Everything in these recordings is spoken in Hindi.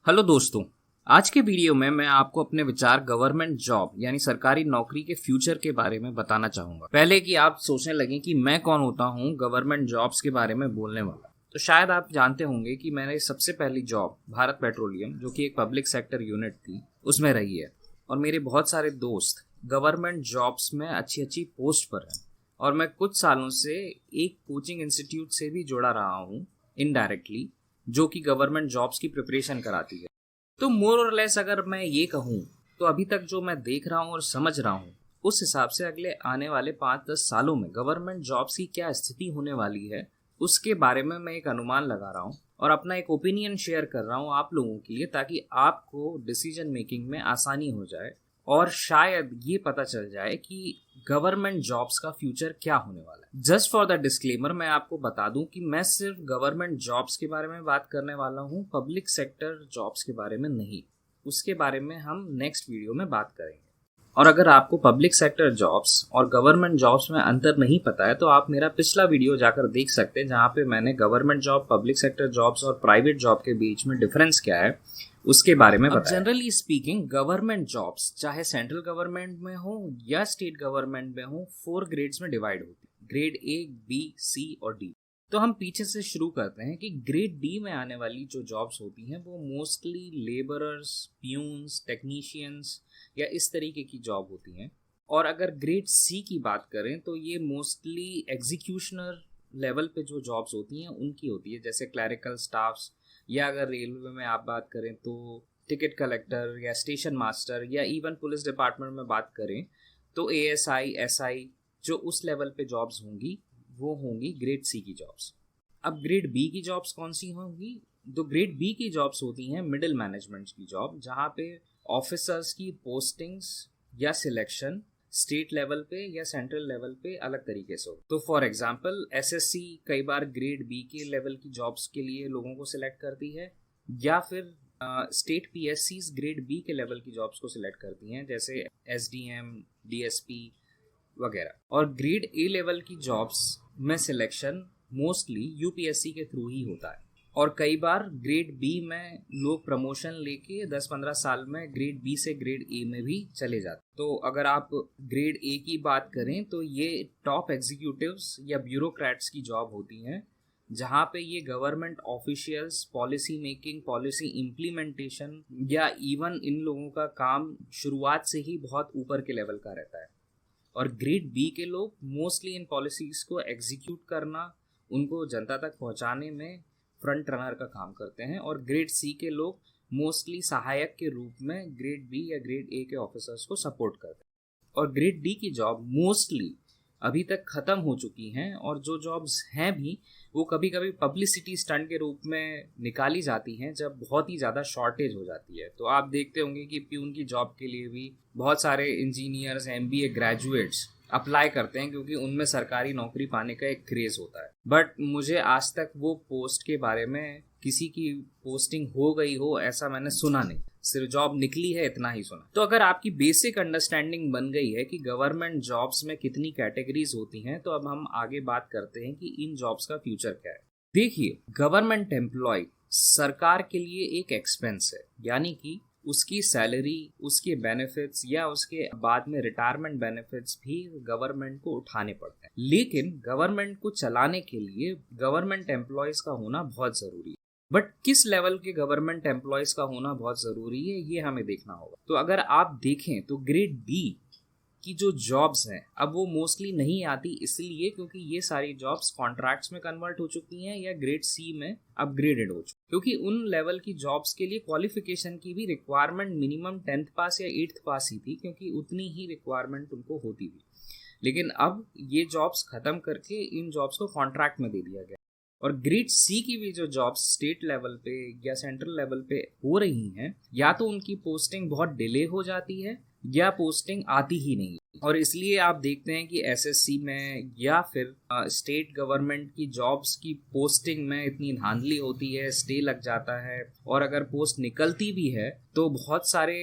हेलो दोस्तों, आज के वीडियो में मैं आपको अपने विचार गवर्नमेंट जॉब यानी सरकारी नौकरी के फ्यूचर के बारे में बताना चाहूंगा। पहले कि आप सोचने लगें कि मैं कौन होता हूं गवर्नमेंट जॉब्स के बारे में बोलने वाला, तो शायद आप जानते होंगे कि मैंने सबसे पहली जॉब भारत पेट्रोलियम, जो कि एक पब्लिक सेक्टर यूनिट थी, उसमें रही है। और मेरे बहुत सारे दोस्त गवर्नमेंट जॉब्स में अच्छी अच्छी पोस्ट पर हैं। और मैं कुछ सालों से एक कोचिंग इंस्टीट्यूट से भी जुड़ा रहा हूँ इनडायरेक्टली, जो कि गवर्नमेंट जॉब्स की प्रिपरेशन कराती है। तो मोर और लेस अगर मैं ये कहूँ तो अभी तक जो मैं देख रहा हूँ और समझ रहा हूँ, उस हिसाब से अगले आने वाले 5-10 सालों में गवर्नमेंट जॉब्स की क्या स्थिति होने वाली है, उसके बारे में मैं एक अनुमान लगा रहा हूँ और अपना एक ओपिनियन शेयर कर रहा हूँ आप लोगों के लिए, ताकि आपको डिसीजन मेकिंग में आसानी हो जाए और शायद ये पता चल जाए कि गवर्नमेंट जॉब्स का फ्यूचर क्या होने वाला है। जस्ट फॉर द डिस्क्लेमर मैं आपको बता दूं कि मैं सिर्फ गवर्नमेंट जॉब्स के बारे में बात करने वाला हूं, पब्लिक सेक्टर जॉब्स के बारे में नहीं। उसके बारे में हम नेक्स्ट वीडियो में बात करेंगे। और अगर आपको पब्लिक सेक्टर जॉब्स और गवर्नमेंट जॉब्स में अंतर नहीं पता है तो आप मेरा पिछला वीडियो जाकर देख सकते हैं, जहाँ पे मैंने government job, public sector jobs और प्राइवेट जॉब के बीच में डिफरेंस क्या है उसके बारे में बताया। जनरली स्पीकिंग गवर्नमेंट जॉब्स चाहे सेंट्रल गवर्नमेंट में हो या स्टेट गवर्नमेंट में हो, 4 ग्रेड्स में डिवाइड होती है, ग्रेड ए, बी, सी और डी। तो हम पीछे से शुरू करते हैं कि ग्रेड डी में आने वाली जो जॉब्स होती हैं वो मोस्टली लेबरर्स, प्यून्स, टेक्नीशियंस या इस तरीके की जॉब होती हैं। और अगर ग्रेड सी की बात करें तो ये मोस्टली एग्जीक्यूशनर लेवल पे जो जॉब्स होती हैं उनकी होती है, जैसे क्लैरिकल स्टाफ्स, या अगर रेलवे में आप बात करें तो टिकट कलेक्टर या स्टेशन मास्टर, या इवन पुलिस डिपार्टमेंट में बात करें तो एएसआई, एसआई, जो उस लेवल पे जॉब्स होंगी वो होंगी ग्रेड सी की जॉब्स। अब ग्रेड बी की जॉब्स कौन सी होंगी? तो ग्रेड बी की जॉब्स होती हैं मिडिल मैनेजमेंट की जॉब, जहाँ पे ऑफिसर्स की पोस्टिंग्स या सिलेक्शन स्टेट लेवल पे या सेंट्रल लेवल पे अलग तरीके से हो। तो फॉर एग्जांपल एसएससी कई बार ग्रेड बी के लेवल की जॉब्स के लिए लोगों को सिलेक्ट करती है, या फिर स्टेट पीएससीज ग्रेड बी के लेवल की जॉब्स को सिलेक्ट करती हैं, जैसे एसडीएम, डीएसपी वगैरह। और ग्रेड ए लेवल की जॉब्स में सिलेक्शन मोस्टली यूपीएससी के थ्रू ही होता है। और कई बार ग्रेड बी में लोग प्रमोशन लेके 10-15 साल में ग्रेड बी से ग्रेड ए में भी चले जाते। तो अगर आप ग्रेड ए की बात करें तो ये टॉप एग्जीक्यूटिव्स या ब्यूरोक्रेट्स की जॉब होती हैं, जहाँ पे ये government officials, policy making, policy implementation, या इवन इन लोगों का काम शुरुआत से ही बहुत ऊपर के लेवल का रहता है। और ग्रेड बी के लोग मोस्टली इन पॉलिसीज को एग्जीक्यूट करना, उनको जनता तक पहुंचाने में फ्रंट रनर का काम करते हैं। और ग्रेड सी के लोग मोस्टली सहायक के रूप में ग्रेड बी या ग्रेड ए के ऑफिसर्स को सपोर्ट करते हैं। और ग्रेड डी की जॉब मोस्टली अभी तक खत्म हो चुकी हैं, और जो जॉब्स हैं भी वो कभी कभी पब्लिसिटी स्टंट के रूप में निकाली जाती हैं जब बहुत ही ज़्यादा शॉर्टेज हो जाती है। तो आप देखते होंगे कि प्यून की जॉब के लिए भी बहुत सारे इंजीनियर्स, एमबीए ग्रेजुएट्स अप्लाई करते हैं, क्योंकि उनमें सरकारी नौकरी पाने का एक क्रेज होता है। बट मुझे आज तक वो पोस्ट के बारे में किसी की पोस्टिंग हो गई हो ऐसा मैंने सुना नहीं, सिर्फ जॉब निकली है इतना ही सुना। तो अगर आपकी बेसिक अंडरस्टैंडिंग बन गई है कि गवर्नमेंट जॉब्स में कितनी कैटेगरीज होती हैं, तो अब हम आगे बात करते हैं कि इन जॉब्स का फ्यूचर क्या है। देखिए, गवर्नमेंट एम्प्लॉय सरकार के लिए एक एक्सपेंस है, यानी कि उसकी सैलरी, उसके बेनिफिट्स या उसके बाद में रिटायरमेंट बेनिफिट्स भी गवर्नमेंट को उठाने पड़ते हैं। लेकिन गवर्नमेंट को चलाने के लिए गवर्नमेंट एम्प्लॉयज का होना बहुत जरूरी है। बट किस लेवल के गवर्नमेंट एम्प्लॉयज का होना बहुत जरूरी है, ये हमें देखना होगा। तो अगर आप देखें तो ग्रेड बी की जो जॉब्स हैं अब वो मोस्टली नहीं आती, इसलिए क्योंकि ये सारी जॉब्स कॉन्ट्रैक्ट्स में कन्वर्ट हो चुकी हैं या ग्रेड सी में अपग्रेडेड हो चुकी, क्योंकि उन लेवल की जॉब्स के लिए क्वालिफिकेशन की भी रिक्वायरमेंट मिनिमम 10th पास या 8th पास ही थी, क्योंकि उतनी ही रिक्वायरमेंट उनको होती थी। लेकिन अब ये जॉब्स खत्म करके इन जॉब्स को कॉन्ट्रैक्ट में दे दिया गया। और ग्रेड सी की भी जो जॉब्स स्टेट लेवल पे या सेंट्रल लेवल पे हो रही हैं, या तो उनकी पोस्टिंग बहुत डिले हो जाती है या पोस्टिंग आती ही नहीं। और इसलिए आप देखते हैं कि एसएससी में या फिर स्टेट गवर्नमेंट की जॉब्स की पोस्टिंग में इतनी धांधली होती है, स्टे लग जाता है, और अगर पोस्ट निकलती भी है तो बहुत सारे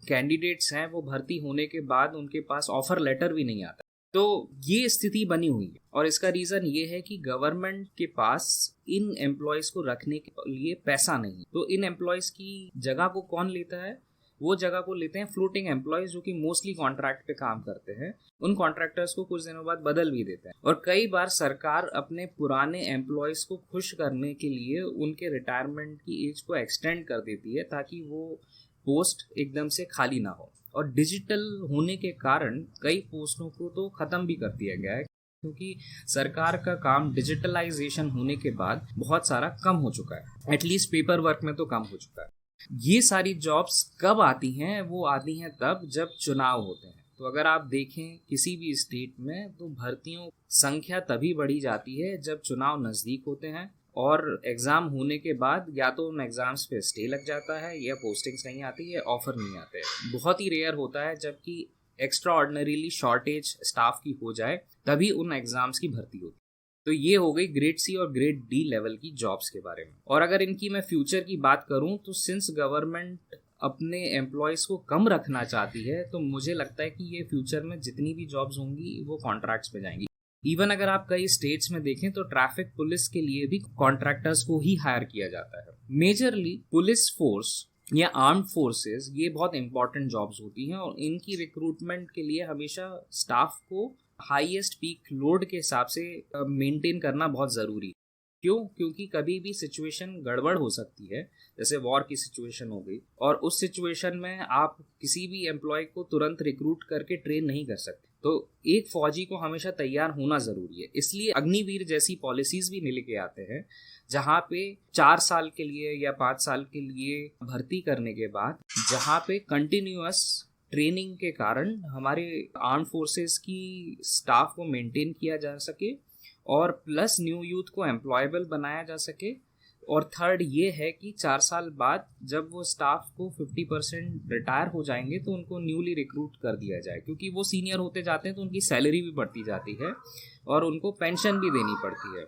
कैंडिडेट्स हैं वो भर्ती होने के बाद उनके पास ऑफर लेटर भी नहीं आता। तो ये स्थिति बनी हुई है और इसका रीज़न ये है कि गवर्नमेंट के पास इन एम्प्लॉयज़ को रखने के लिए पैसा नहीं। तो इन एम्प्लॉयज़ की जगह को कौन लेता है? वो जगह को लेते हैं फ्लोटिंग एम्प्लॉयज़, जो कि मोस्टली कॉन्ट्रैक्ट पे काम करते हैं। उन कॉन्ट्रैक्टर्स को कुछ दिनों बाद बदल भी देते हैं और कई बार सरकार अपने पुराने एम्प्लॉयज़ को खुश करने के लिए उनके रिटायरमेंट की एज को एक्सटेंड कर देती है ताकि वो पोस्ट एकदम से खाली ना हो। और डिजिटल होने के कारण कई पोस्टों को तो ख़त्म भी कर दिया गया है, क्योंकि सरकार का काम डिजिटलाइजेशन होने के बाद बहुत सारा कम हो चुका है, एटलीस्ट पेपर वर्क में तो कम हो चुका है। ये सारी जॉब्स कब आती हैं? वो आती हैं तब जब चुनाव होते हैं। तो अगर आप देखें किसी भी स्टेट में, तो भर्तियों संख्या तभी बढ़ी जाती है जब चुनाव नज़दीक होते हैं और एग्ज़ाम होने के बाद या तो उन एग्ज़ाम्स पे स्टे लग जाता है या पोस्टिंग्स नहीं आती है, ऑफ़र नहीं आते हैं। बहुत ही रेयर होता है जबकि एक्स्ट्रा ऑर्डिनरीली शॉर्टेज स्टाफ की हो जाए तभी उन एग्ज़ाम्स की भर्ती होती है। तो ये हो गई ग्रेड सी और ग्रेड डी लेवल की जॉब्स के बारे में। और अगर इनकी मैं फ्यूचर की बात करूं तो सिंस गवर्नमेंट अपने एम्प्लॉयज़ को कम रखना चाहती है, तो मुझे लगता है कि ये फ्यूचर में जितनी भी जॉब्स होंगी वो कॉन्ट्रैक्ट्स पे जाएंगी। इवन अगर आप कई स्टेट्स में देखें तो ट्रैफिक पुलिस के लिए भी कॉन्ट्रैक्टर्स को ही हायर किया जाता है। मेजरली पुलिस फोर्स या आर्म्ड फोर्सेस, ये बहुत इंपॉर्टेंट जॉब्स होती हैं और इनकी रिक्रूटमेंट के लिए हमेशा स्टाफ को हाईएस्ट पीक लोड के हिसाब से मेंटेन करना बहुत ज़रूरी है। क्यों? क्योंकि कभी भी सिचुएशन गड़बड़ हो सकती है, जैसे वॉर की सिचुएशन हो गई, और उस सिचुएशन में आप किसी भी एम्प्लॉय को तुरंत रिक्रूट करके ट्रेन नहीं कर सकते। तो एक फौजी को हमेशा तैयार होना ज़रूरी है। इसलिए अग्निवीर जैसी पॉलिसीज़ भी लेके आते हैं, जहाँ पे 4 साल के लिए या 5 साल के लिए भर्ती करने के बाद, जहाँ पे कंटिन्यूअस ट्रेनिंग के कारण हमारे आर्म फोर्सेस की स्टाफ को मेंटेन किया जा सके और प्लस न्यू यूथ को एम्प्लॉयबल बनाया जा सके। और थर्ड ये है कि 4 साल बाद जब वो स्टाफ को 50% रिटायर हो जाएंगे तो उनको न्यूली रिक्रूट कर दिया जाए, क्योंकि वो सीनियर होते जाते हैं तो उनकी सैलरी भी बढ़ती जाती है और उनको पेंशन भी देनी पड़ती है।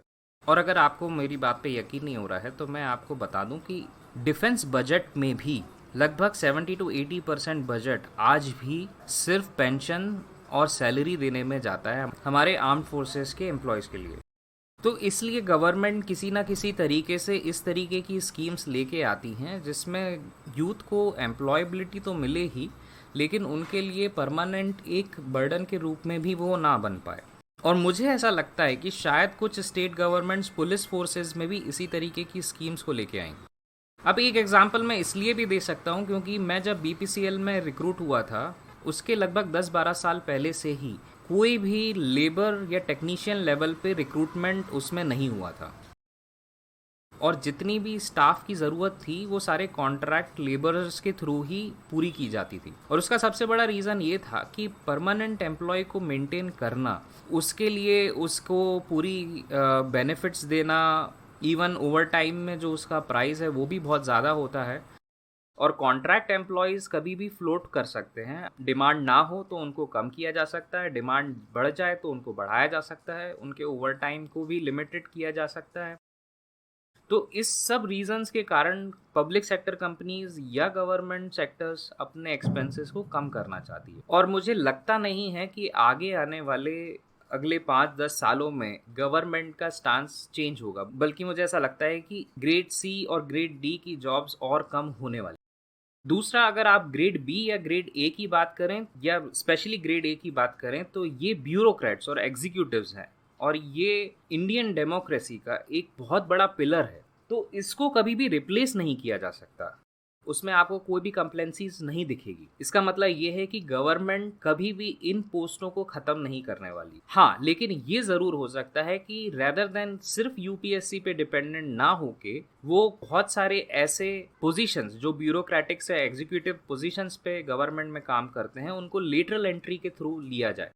और अगर आपको मेरी बात पे यकीन नहीं हो रहा है तो मैं आपको बता दूं कि डिफेंस बजट में भी लगभग 70 to 80% बजट आज भी सिर्फ पेंशन और सैलरी देने में जाता है हमारे आर्म्ड फोर्सेस के एम्प्लॉयज़ के लिए। तो इसलिए गवर्नमेंट किसी ना किसी तरीके से इस तरीके की स्कीम्स लेके आती हैं जिसमें यूथ को एम्प्लॉयबिलिटी तो मिले ही, लेकिन उनके लिए परमानेंट एक बर्डन के रूप में भी वो ना बन पाए। और मुझे ऐसा लगता है कि शायद कुछ स्टेट गवर्नमेंट्स पुलिस फोर्सेस में भी इसी तरीके की स्कीम्स को लेके आएंगी। अब एक एग्जांपल मैं इसलिए भी दे सकता हूँ क्योंकि मैं जब बीपीसीएल में रिक्रूट हुआ था उसके लगभग 10-12 साल पहले से ही कोई भी लेबर या टेक्नीशियन लेवल पे रिक्रूटमेंट उसमें नहीं हुआ था और जितनी भी स्टाफ की ज़रूरत थी वो सारे कॉन्ट्रैक्ट लेबरर्स के थ्रू ही पूरी की जाती थी। और उसका सबसे बड़ा रीज़न ये था कि परमानेंट एम्प्लॉय को मेंटेन करना, उसके लिए उसको पूरी बेनिफिट्स देना, इवन ओवर टाइम में जो उसका प्राइस है वो भी बहुत ज़्यादा होता है। और कॉन्ट्रैक्ट एम्प्लॉयज़ कभी भी फ्लोट कर सकते हैं, डिमांड ना हो तो उनको कम किया जा सकता है, डिमांड बढ़ जाए तो उनको बढ़ाया जा सकता है, उनके ओवर टाइम को भी लिमिटेड किया जा सकता है। तो इस सब रीजंस के कारण पब्लिक सेक्टर कंपनीज या गवर्नमेंट सेक्टर्स अपने एक्सपेंसेस को कम करना चाहती है। और मुझे लगता नहीं है कि आगे आने वाले अगले 5-10 सालों में गवर्नमेंट का स्टांस चेंज होगा, बल्कि मुझे ऐसा लगता है कि ग्रेड सी और ग्रेड डी की जॉब्स और कम होने वाली। दूसरा, अगर आप ग्रेड बी या ग्रेड ए की बात करें या स्पेशली ग्रेड ए की बात करें तो ये ब्यूरोक्रेट्स और एग्जीक्यूटिव्स हैं और ये इंडियन डेमोक्रेसी का एक बहुत बड़ा पिलर है। तो इसको कभी भी रिप्लेस नहीं किया जा सकता, उसमें आपको कोई भी कंप्लेंसीज नहीं दिखेगी। इसका मतलब ये है कि गवर्नमेंट कभी भी इन पोस्टों को ख़त्म नहीं करने वाली। हाँ, लेकिन ये ज़रूर हो सकता है कि रेदर देन सिर्फ यूपीएससी पे डिपेंडेंट ना होके वो बहुत सारे ऐसे पोजीशंस जो ब्यूरोक्रेटिक से एग्जीक्यूटिव पोजीशंस पे गवर्नमेंट में काम करते हैं उनको लेटरल एंट्री के थ्रू लिया जाए।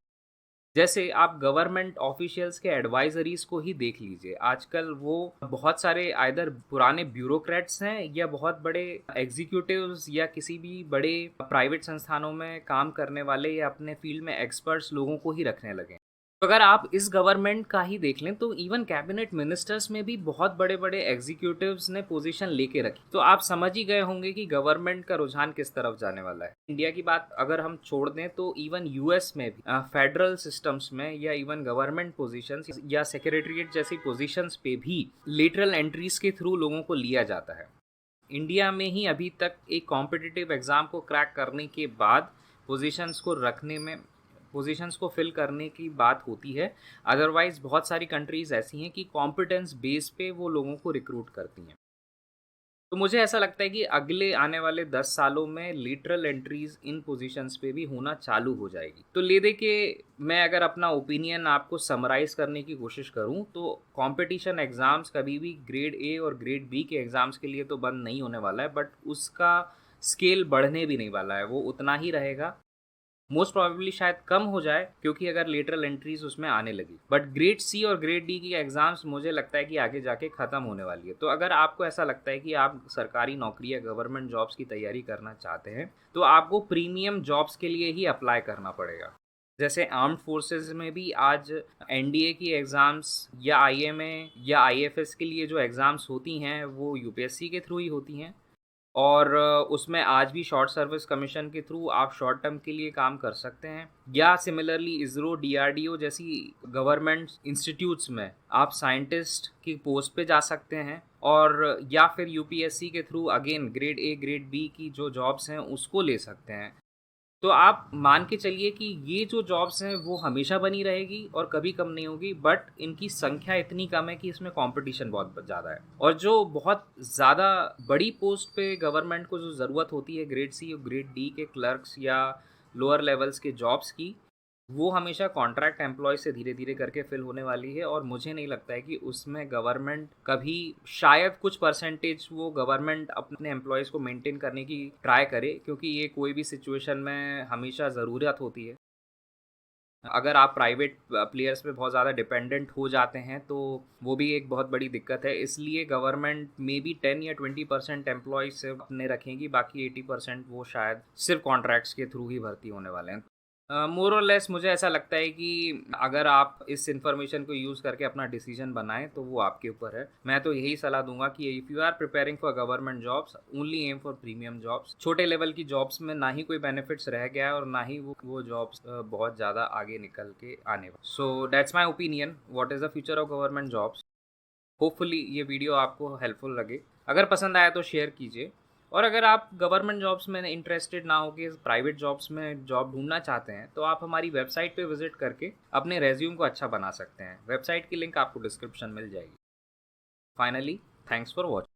जैसे आप गवर्नमेंट ऑफिशियल्स के एडवाइजरीज को ही देख लीजिए, आजकल वो बहुत सारे आइदर पुराने ब्यूरोक्रेट्स हैं या बहुत बड़े एग्जीक्यूटिव्स या किसी भी बड़े प्राइवेट संस्थानों में काम करने वाले या अपने फील्ड में एक्सपर्ट्स लोगों को ही रखने लगे। तो अगर आप इस गवर्नमेंट का ही देख लें तो इवन कैबिनेट मिनिस्टर्स में भी बहुत बड़े बड़े एग्जीक्यूटिव्स ने पोजीशन लेके रखी। तो आप समझ ही गए होंगे कि गवर्नमेंट का रुझान किस तरफ जाने वाला है। इंडिया की बात अगर हम छोड़ दें तो इवन यूएस में भी फेडरल सिस्टम्स में या इवन गवर्नमेंट पोजीशंस या सेक्रेटरीट जैसी पोजीशंस पे भी लेटरल एंट्रीज के थ्रू लोगों को लिया जाता है। इंडिया में ही अभी तक एक कॉम्पिटिटिव एग्ज़ाम को क्रैक करने के बाद पोजीशंस को फिल करने की बात होती है। अदरवाइज बहुत सारी कंट्रीज़ ऐसी हैं कि कॉम्पिटेंस बेस पे वो लोगों को रिक्रूट करती हैं। तो मुझे ऐसा लगता है कि अगले आने वाले 10 सालों में लेटरल एंट्रीज इन पोजीशंस पे भी होना चालू हो जाएगी। तो ले दे के मैं अगर अपना ओपिनियन आपको समराइज करने की कोशिश करूं तो कंपटीशन एग्ज़ाम्स कभी भी ग्रेड ए और ग्रेड बी के एग्ज़ाम्स के लिए तो बंद नहीं होने वाला है, बट उसका स्केल बढ़ने भी नहीं वाला है, वो उतना ही रहेगा। मोस्ट प्रोबेबली शायद कम हो जाए क्योंकि अगर लेटरल एंट्रीज उसमें आने लगी, बट ग्रेड सी और ग्रेड डी की एग्जाम्स मुझे लगता है कि आगे जाके ख़त्म होने वाली है। तो अगर आपको ऐसा लगता है कि आप सरकारी नौकरी या गवर्नमेंट जॉब्स की तैयारी करना चाहते हैं तो आपको प्रीमियम जॉब्स के लिए ही अप्लाई करना पड़ेगा। जैसे आर्म्ड फोर्सेज में भी आज एनडीए की एग्ज़ाम्स या आईएमए या आईएफएस के लिए जो एग्ज़ाम्स होती हैं वो यूपीएससी के थ्रू ही होती हैं, और उसमें आज भी शॉर्ट सर्विस कमीशन के थ्रू आप शॉर्ट टर्म के लिए काम कर सकते हैं, या सिमिलरली इसरो डीआरडीओ जैसी गवर्नमेंट इंस्टीट्यूट्स में आप साइंटिस्ट की पोस्ट पे जा सकते हैं, और या फिर यूपीएससी के through again grade A grade B की जो जॉब्स हैं उसको ले सकते हैं। तो आप मान के चलिए कि ये जो जॉब्स हैं वो हमेशा बनी रहेगी और कभी कम नहीं होगी, बट इनकी संख्या इतनी कम है कि इसमें कंपटीशन बहुत ज़्यादा है। और जो बहुत ज़्यादा बड़ी पोस्ट पे गवर्नमेंट को जो ज़रूरत होती है ग्रेड सी और ग्रेड डी के क्लर्क्स या लोअर लेवल्स के जॉब्स की, वो हमेशा कॉन्ट्रैक्ट एम्प्लॉय से धीरे धीरे करके फिल होने वाली है। और मुझे नहीं लगता है कि उसमें गवर्नमेंट कभी, शायद कुछ परसेंटेज वो गवर्नमेंट अपने एम्प्लॉयज़ को मेंटेन करने की ट्राई करे, क्योंकि ये कोई भी सिचुएशन में हमेशा ज़रूरत होती है। अगर आप प्राइवेट प्लेयर्स पे बहुत ज़्यादा डिपेंडेंट हो जाते हैं तो वो भी एक बहुत बड़ी दिक्कत है। इसलिए गवर्नमेंट मे बी 10 या 20% एम्प्लॉयज़ सिर्फ अपने रखेंगी, बाकी 80% वो शायद सिर्फ कॉन्ट्रैक्ट्स के थ्रू ही भर्ती होने वाले हैं। मोर और लेस मुझे ऐसा लगता है कि अगर आप इस इन्फॉर्मेशन को यूज़ करके अपना डिसीजन बनाएं तो वो आपके ऊपर है। मैं तो यही सलाह दूंगा कि if you are preparing for government jobs, only aim for premium jobs. छोटे लेवल की जॉब्स में ना ही कोई बेनिफिट्स रह गया है और ना ही वो जॉब्स बहुत ज़्यादा आगे निकल के आने वाले। So that's my opinion, what is the future of government jobs. Hopefully ये वीडियो आपको हेल्पफुल लगे। अगर पसंद आया तो शेयर कीजिए, और अगर आप गवर्नमेंट जॉब्स में इंटरेस्टेड ना हो कि प्राइवेट जॉब्स में जॉब ढूंढना चाहते हैं तो आप हमारी वेबसाइट पे विजिट करके अपने रेज्यूम को अच्छा बना सकते हैं। वेबसाइट की लिंक आपको डिस्क्रिप्शन मिल जाएगी। Finally, thanks for watching.